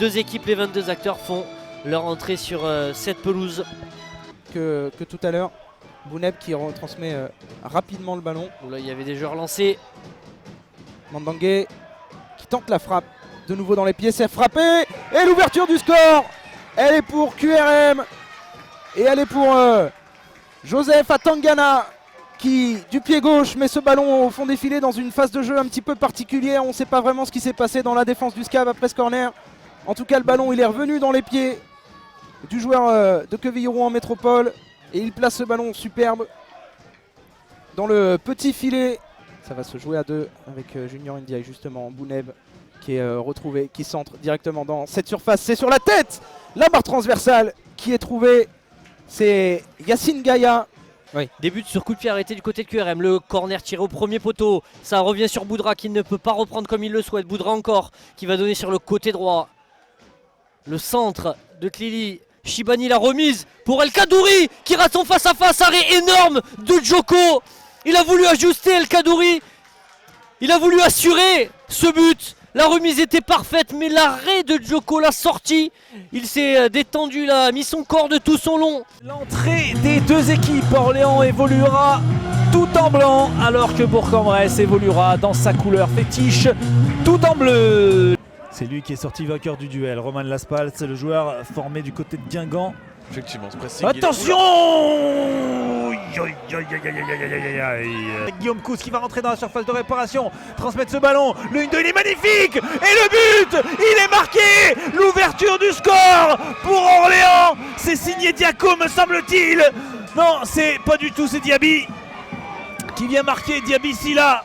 deux équipes, les 22 acteurs font leur entrée sur cette pelouse. Que tout à l'heure, Bouneb qui retransmet rapidement le ballon. Là, il y avait des joueurs lancés. Mandangué qui tente la frappe. De nouveau dans les pieds, c'est frappé. Et l'ouverture du score, elle est pour QRM. Et elle est pour Joseph Atangana qui, du pied gauche, met ce ballon au fond des filets dans une phase de jeu un petit peu particulière. On ne sait pas vraiment ce qui s'est passé dans la défense du SCAV après ce corner. En tout cas, le ballon, il est revenu dans les pieds du joueur de Quevilly-Rouen en métropole. Et il place ce ballon superbe dans le petit filet. Ça va se jouer à deux avec Junior Ndiaye justement. Bouneb qui est retrouvé, qui centre directement dans cette surface. C'est sur la tête, la barre transversale qui est trouvée. C'est Yacine Gaïa. Oui. Début sur coup de pied arrêté du côté de QRM. Le corner tiré au premier poteau. Ça revient sur Boudra qui ne peut pas reprendre comme il le souhaite. Boudra encore qui va donner sur le côté droit. Le centre de Tlili. Shibani la remise pour El Kadouri qui rate son face à face. Arrêt énorme de Djoko. Il a voulu ajuster El Kadouri. Il a voulu assurer ce but. La remise était parfaite, mais l'arrêt de Djoko, la sortie, il s'est détendu là, a mis son corps de tout son long. L'entrée des deux équipes, Orléans évoluera tout en blanc, alors que Bourg-en-Bresse évoluera dans sa couleur fétiche, tout en bleu. C'est lui qui est sorti vainqueur du duel, Roman Laspal, c'est le joueur formé du côté de Guingamp. Effectivement, ce pressing. Attention! Guillaume Cousse qui va rentrer dans la surface de réparation, transmettre ce ballon, le 1-2 il est magnifique! Et le but! Il est marqué! L'ouverture du score pour Orléans! C'est signé Diaco me semble-t-il! Non, c'est pas du tout, c'est Diaby qui vient marquer, Diaby Silla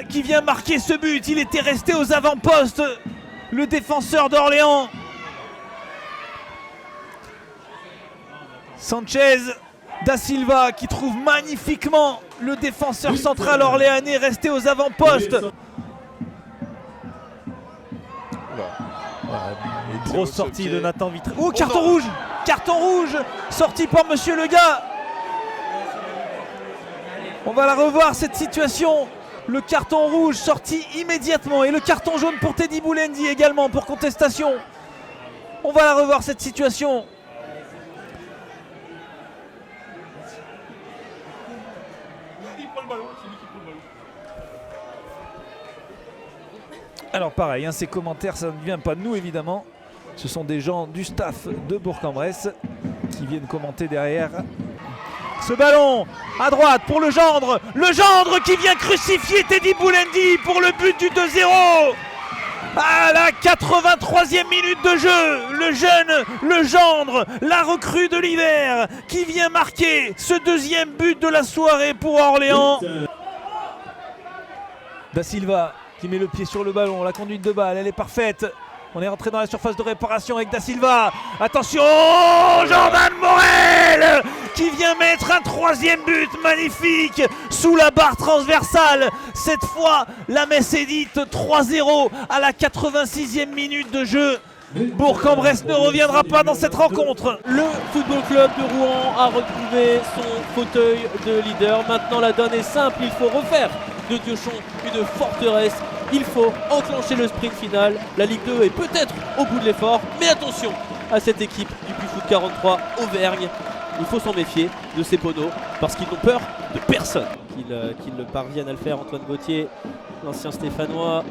qui vient marquer ce but, il était resté aux avant-postes, le défenseur d'Orléans. Sanchez da Silva qui trouve magnifiquement le défenseur central orléanais resté aux avant-postes. Grosse sortie de Nathan Vitré. Oh, carton rouge! Carton rouge! Sorti par Monsieur Lega. On va la revoir cette situation. Le carton rouge sorti immédiatement. Et le carton jaune pour Teddy Boulendi également pour contestation. On va la revoir cette situation. Alors pareil, ces commentaires, ça ne vient pas de nous évidemment. Ce sont des gens du staff de Bourg-en-Bresse qui viennent commenter derrière. Ce ballon à droite pour le gendre qui vient crucifier Teddy Boulendi pour le but du 2-0. À la 83e minute de jeu, le gendre, la recrue de l'hiver qui vient marquer ce deuxième but de la soirée pour Orléans. Da Silva qui met le pied sur le ballon, la conduite de balle, elle est parfaite. On est rentré dans la surface de réparation avec Da Silva. Attention, Jordan Morel qui vient mettre un troisième but magnifique sous la barre transversale. Cette fois, la messe est dite, 3-0 à la 86e minute de jeu. Bourg-en-Bresse ne reviendra pas dans cette rencontre. Le Football Club de Rouen a retrouvé son fauteuil de leader. Maintenant, la donne est simple, il faut refaire de Diochon une forteresse. Il faut enclencher le sprint final. La Ligue 2 est peut-être au bout de l'effort, mais attention à cette équipe du Puy-Foot 43 Auvergne. Il faut s'en méfier de ces poneaux parce qu'ils n'ont peur de personne. Qu'ils parviennent à le faire, Antoine Gauthier, l'ancien Stéphanois.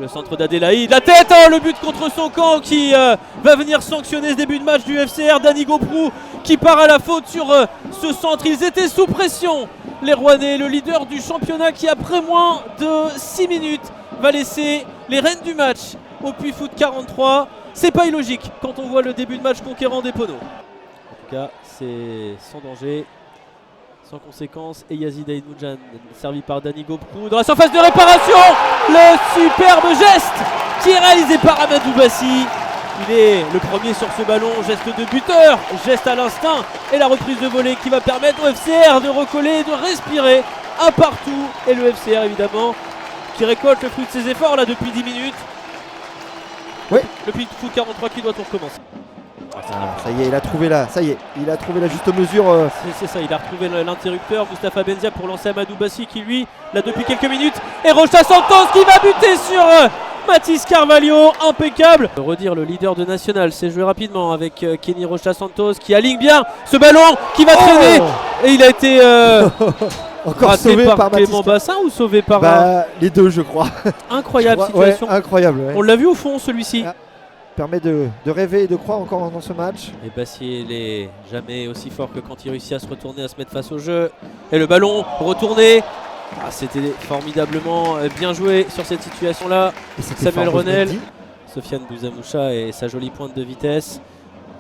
Le centre d'Adélaïde, la tête, le but contre son camp qui va venir sanctionner ce début de match du FCR. Danny Goprou qui part à la faute sur ce centre. Ils étaient sous pression, les Rouennais, le leader du championnat qui après moins de 6 minutes va laisser les rênes du match au Puy-Foot 43. C'est pas illogique quand on voit le début de match conquérant des poneaux. En tout cas, c'est sans danger, sans conséquence. Et Yazid Aïdmoudjan servi par Danny Goprou dans la surface de réparation. Le superbe geste qui est réalisé par Amadou Bassi. Il est le premier sur ce ballon, geste de buteur, geste à l'instinct et la reprise de volée qui va permettre au FCR de recoller, de respirer un partout. Et le FCR évidemment qui récolte le fruit de ses efforts là depuis 10 minutes. Oui. Le Puy-Foot 43 qui doit tout recommencer. Ça y est, il a trouvé la juste mesure. C'est ça, il a retrouvé l'interrupteur, Moustapha Benzia pour lancer Amadou Bassi qui lui, là depuis quelques minutes, et Rocha Santos qui va buter sur Mathis Carvalho, impeccable. Redire le leader de National, c'est joué rapidement avec Kenny Rocha Santos qui aligne bien ce ballon qui va traîner. Et il a été Encore raté sauvé par par Mathis. Clément Bassin ou sauvé par Les deux, je crois. incroyable Ouais, situation. incroyable. Ouais. On l'a vu au fond celui-ci. Ah. Permet de rêver et de croire encore dans ce match. Et Bassier n'est jamais aussi fort que quand il réussit à se retourner, à se mettre face au jeu. Et le ballon retourné. Ah, c'était formidablement bien joué sur cette situation-là. Samuel Renel, Sofiane Bouzamoucha et sa jolie pointe de vitesse.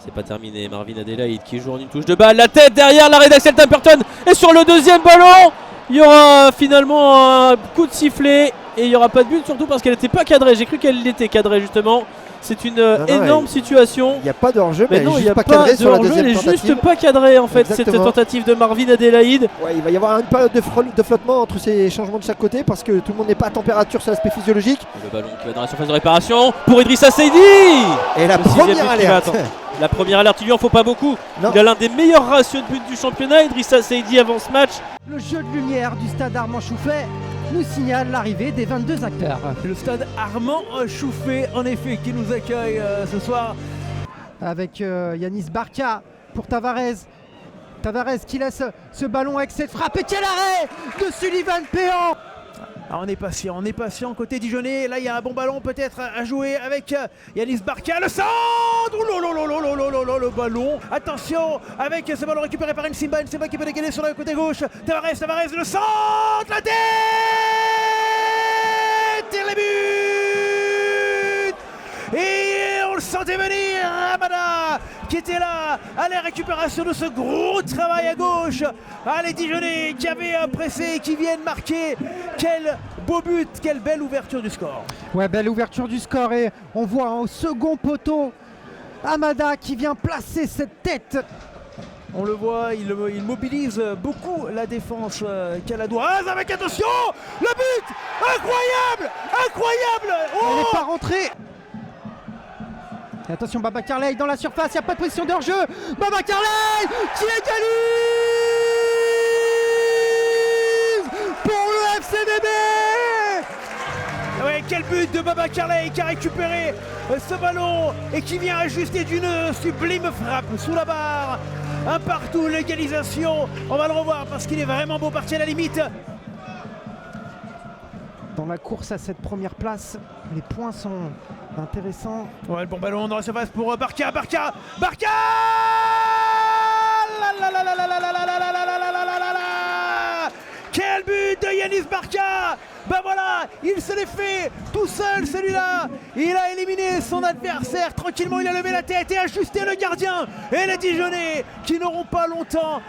C'est pas terminé. Marvin Adelaide qui joue en une touche de balle. La tête derrière l'arrêt d'Axel Temperton. Et sur le deuxième ballon, il y aura finalement un coup de sifflet. Et il n'y aura pas de but, surtout parce qu'elle n'était pas cadrée. J'ai cru qu'elle était cadrée justement. C'est une énorme situation. Il n'y a pas de hors-jeu, mais, Mais non, elle il n'y est a juste pas pas cadrée de sur la hors-jeu, deuxième elle est tentative. juste pas cadrée en fait, Exactement. cette tentative de Marvin Adelaide. Ouais, il va y avoir une période de flottement entre ces changements de chaque côté parce que tout le monde n'est pas à température sur l'aspect physiologique. Le ballon qui va dans la surface de réparation pour Idrissa Seydi. Et la Le sixième but première qui va alerte. attendre. La première alerte, il lui en faut pas beaucoup. Non. Il a l'un des meilleurs ratios de buts du championnat. Idrissa Seydi avant ce match. Le jeu de lumière du stade Armand Chouffet nous signale l'arrivée des 22 acteurs. Le stade Armand Chouffet, en effet, qui nous accueille ce soir. Avec Yanis Barca pour Tavares. Tavares qui laisse ce ballon avec cette frappe. Et quel arrêt de Sullivan Péan! Ah, on est patient côté Dijonais. Là, il y a un bon ballon peut-être à jouer avec Yanis Barca. Le centre! Le ballon. Attention avec ce ballon récupéré par Nsimba. Nsimba qui peut dégainer sur le côté gauche. Tavares, le centre! La tête! Et les buts! Et on le sentait venir, Amada qui était là à la récupération de ce gros travail à gauche. Ah, les Dijonais qui avaient pressé et qui viennent marquer. Quel beau but, quelle belle ouverture du score. Ouais, belle ouverture du score et on voit au second poteau Amada qui vient placer cette tête. On le voit, il mobilise beaucoup la défense caladoise avec attention, le but incroyable. Elle n'est pas rentrée. Et attention, Babacar Leye dans la surface, il n'y a pas de position de hors-jeu. Babacar Leye qui égalise pour le FCBB. Ouais, quel but de Babacar Leye qui a récupéré ce ballon et qui vient ajuster d'une sublime frappe sous la barre. Un partout, l'égalisation. On va le revoir parce qu'il est vraiment beau parti à la limite. Dans la course à cette première place, les points sont intéressants. Ouais, le bon ballon dans la surface pour Barca. Quel but de Yanis Barca! Ben voilà, il se l'est fait tout seul celui-là. Il a éliminé son adversaire tranquillement, il a levé la tête et ajusté le gardien. Et les Dijonais qui n'auront pas longtemps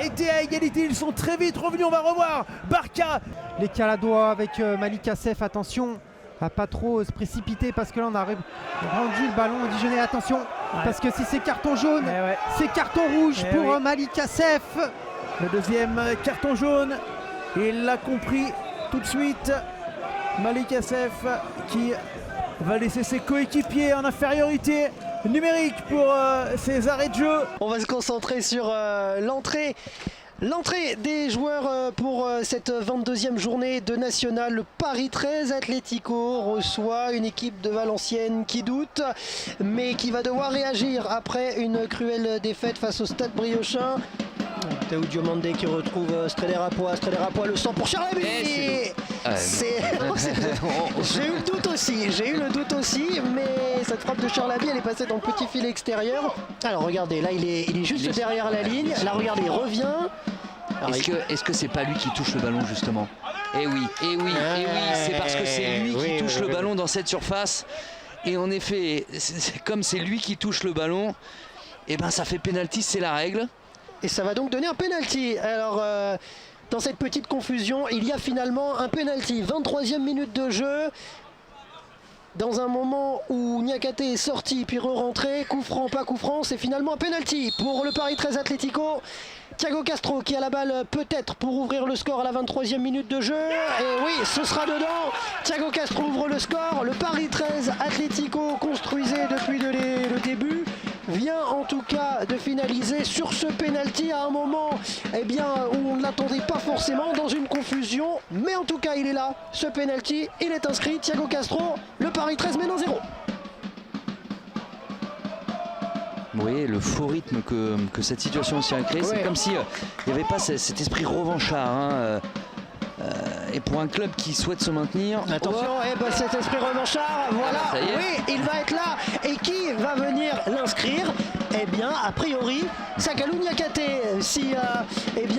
été à égalité, ils sont très vite revenus. On va revoir Barca. Les Caladois avec Malik Assef, attention à pas trop se précipiter parce que là on a rendu le ballon au Dijonais. Attention, parce que si c'est carton jaune, c'est carton rouge pour Malik Assef. Le deuxième carton jaune, il l'a compris tout de suite. Malik Assef qui va laisser ses coéquipiers en infériorité numérique pour ses arrêts de jeu. On va se concentrer sur l'entrée des joueurs pour cette 22e journée de National. Le Paris 13 Atlético reçoit une équipe de Valenciennes qui doute, mais qui va devoir réagir après une cruelle défaite face au Stade Briochin. Théo Diomandé qui retrouve Streller Apois, le sang pour Charlaby. J'ai eu le doute aussi, mais cette frappe de Charlaby, elle est passée dans le petit filet extérieur. Alors regardez, là il est juste derrière la ligne. Là regardez, il revient. Est-ce que c'est pas lui qui touche le ballon justement? Eh oui, c'est parce que c'est lui qui touche le ballon dans cette surface. Et en effet, comme c'est lui qui touche le ballon, et ben ça fait pénalty, c'est la règle. Et ça va donc donner un pénalty. Alors dans cette petite confusion, il y a finalement un pénalty. 23e minute de jeu. Dans un moment où Niakate est sorti puis re-rentré, coup franc, pas coup franc, c'est finalement un pénalty pour le Paris 13 Atlético. Thiago Castro qui a la balle peut-être pour ouvrir le score à la 23e minute de jeu. Et oui, ce sera dedans. Thiago Castro ouvre le score. Le Paris 13 Atlético construisait depuis le début. vient en tout cas de finaliser sur ce penalty à un moment où on ne l'attendait pas forcément, dans une confusion. Mais en tout cas, il est là, ce penalty, il est inscrit. Thiago Castro, le Paris 13 mène 1-0. Vous voyez le faux rythme que cette situation aussi a créé. C'est comme si il n'y avait pas cet esprit revanchard. Et pour un club qui souhaite se maintenir... Attention, cet esprit revanchard, voilà, oui, il va être là. Et qui va venir l'inscrire? Eh bien, a priori, Sakalou Niakhaté. Si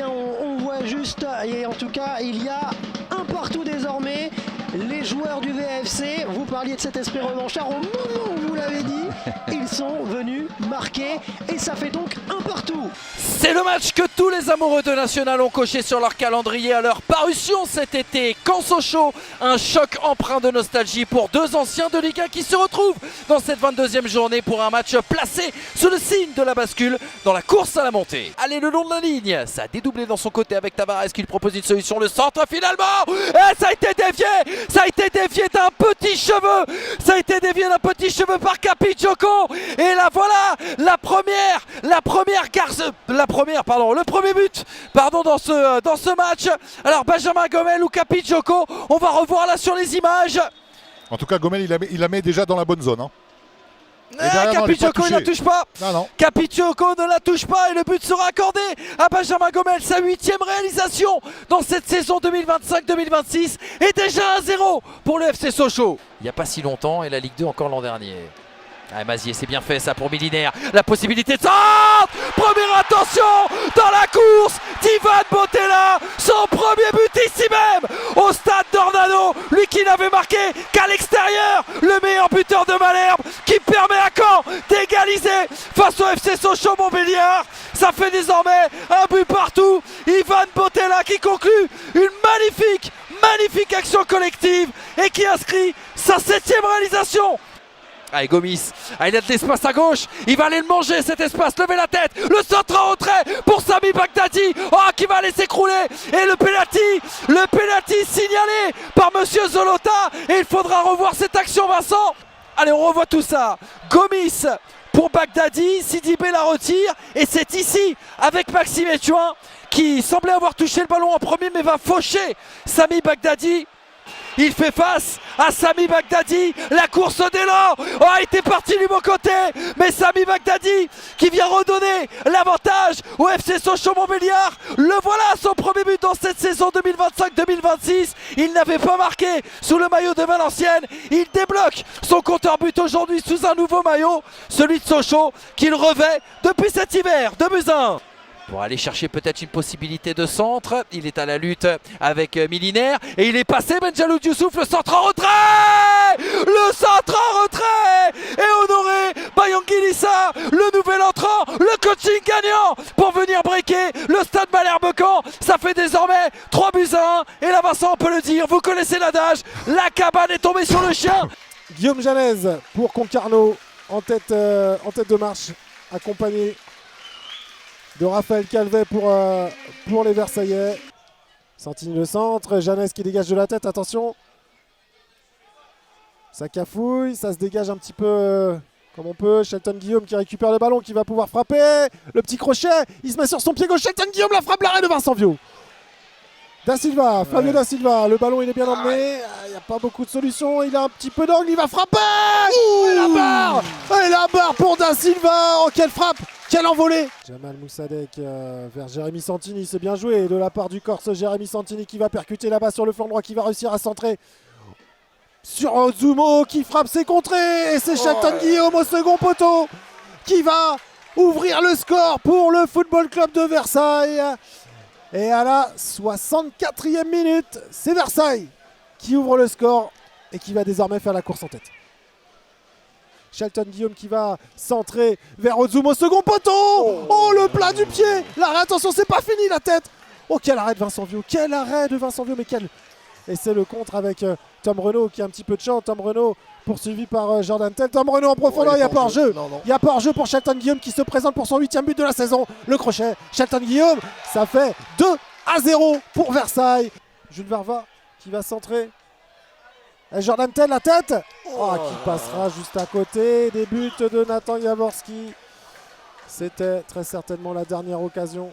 on voit juste, et en tout cas, il y a un partout désormais. Les joueurs du VFC, vous parliez de cet esprit revanchard, au moment où vous l'avez dit, ils sont venus marquer et ça fait donc un partout. C'est le match que tous les amoureux de National ont coché sur leur calendrier à leur parution cet été. Caen Sochaux, un choc empreint de nostalgie pour deux anciens de Ligue 1 qui se retrouvent dans cette 22e journée pour un match placé sous le signe de la bascule dans la course à la montée. Allez, le long de la ligne, ça a dédoublé dans son côté avec Tavares qui lui propose une solution, le centre finalement, et ça a été dévié. Ça a été dévié d'un petit cheveu. Ça a été dévié d'un petit cheveu par Capitjoko. Et là voilà le premier but dans ce match. Alors Benjamin Gomel ou Capitjoko, on va revoir là sur les images. En tout cas Gomel il la met déjà dans la bonne zone. Capitjoko il ne la touche pas. Non. Capitjoko ne la touche pas et le but sera accordé à Benjamin Gomel. Sa 8e réalisation dans cette saison 2025-2026 et déjà 1-0 pour le FC Sochaux. Il n'y a pas si longtemps et la Ligue 2 encore l'an dernier. Mazier, c'est bien fait ça pour Milinaire. La possibilité de centre. Première attention dans la course d'Ivan Botella. Son premier but ici même au stade d'Ornano. Lui qui n'avait marqué qu'à l'extérieur. Le meilleur buteur de Malherbe qui permet à Caen d'égaliser face au FC Sochaux-Montbéliard. Ça fait désormais un but partout. Ivan Botella qui conclut une magnifique action collective et qui inscrit sa 7e réalisation. Allez Gomis, il a de l'espace à gauche, il va aller le manger cet espace, lever la tête, le centre en retrait pour Sami Bagdadi, qui va aller s'écrouler, et le penalty signalé par Monsieur Zolota, et il faudra revoir cette action Vincent. Allez on revoit tout ça, Gomis pour Bagdadi, Sidibé la retire, et c'est ici avec Maxime Etchouin qui semblait avoir touché le ballon en premier mais va faucher Sami Bagdadi. Il fait face à Sami Bagdadi, la course d'élan a été partie du bon côté, mais Sami Bagdadi qui vient redonner l'avantage au FC Sochaux-Montbéliard. Le voilà, son premier but dans cette saison 2025-2026. Il n'avait pas marqué sous le maillot de Valenciennes. Il débloque son compteur but aujourd'hui sous un nouveau maillot, celui de Sochaux qu'il revêt depuis cet hiver, 2-1. Pour aller chercher peut-être une possibilité de centre, il est à la lutte avec Milinaire et il est passé Benjalou Dioussouf, le centre en retrait. Le centre en retrait et honoré Bayangilissa, le nouvel entrant, le coaching gagnant pour venir breaker le stade Malherbe-Caen. Ça fait désormais 3-1 et là Vincent on peut le dire, vous connaissez l'adage, la cabane est tombée sur le chien. Guillaume Janez pour Concarneau en tête de marche, accompagné de Raphaël Calvet pour les Versaillais. Santini le centre, Janez qui dégage de la tête, attention. Ça cafouille, ça se dégage un petit peu comme on peut. Shelton Guillaume qui récupère le ballon, qui va pouvoir frapper. Le petit crochet, il se met sur son pied gauche. Shelton Guillaume, la frappe, l'arrêt de Vincent Viau. Da Silva, Fabio Da Silva, le ballon il est bien emmené, il n'y a pas beaucoup de solutions, il a un petit peu d'angle, il va frapper. Et la barre pour Da Silva, oh quelle frappe, quelle envolée. Jamal Moussadek vers Jérémy Santini, c'est bien joué de la part du Corse. Jérémy Santini qui va percuter là-bas sur le flanc droit, qui va réussir à centrer sur Ozumo qui frappe ses contrées. Et c'est Shelton Guillaume au second poteau qui va ouvrir le score pour le Football Club de Versailles. Et à la 64e minute, c'est Versailles qui ouvre le score et qui va désormais faire la course en tête. Shelton Guillaume qui va centrer vers Ozumo, second poteau. Oh le plat du pied. L'arrêt, attention, c'est pas fini la tête. Oh quel arrêt de Vincent Viau, quel arrêt de Vincent Viau, mais quel... Et c'est le contre avec Tom Renaud qui a un petit peu de chance. Tom Renaud poursuivi par Jordan Tell. Tom Renaud en profondeur, il n'y a pas hors-jeu. Il n'y a pas hors-jeu pour Shelton Guillaume qui se présente pour son 8e but de la saison. Le crochet, Shelton Guillaume, ça fait 2-0 pour Versailles. Jules Varva qui va centrer. Et Jordan Tell, la tête qui passera juste à côté. Des buts de Nathan Jaworski C'était très certainement la dernière occasion.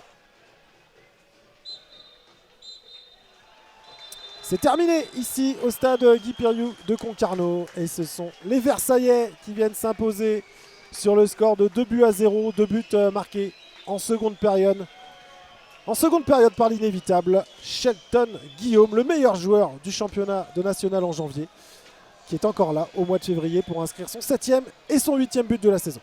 C'est terminé ici au stade Guy Piriou de Concarneau. Et ce sont les Versaillais qui viennent s'imposer sur le score de 2-0. 2 buts marqués en seconde période. En seconde période par l'inévitable Shelton Guillaume, le meilleur joueur du championnat de national en janvier, qui est encore là au mois de février pour inscrire son 7e et son 8e but de la saison.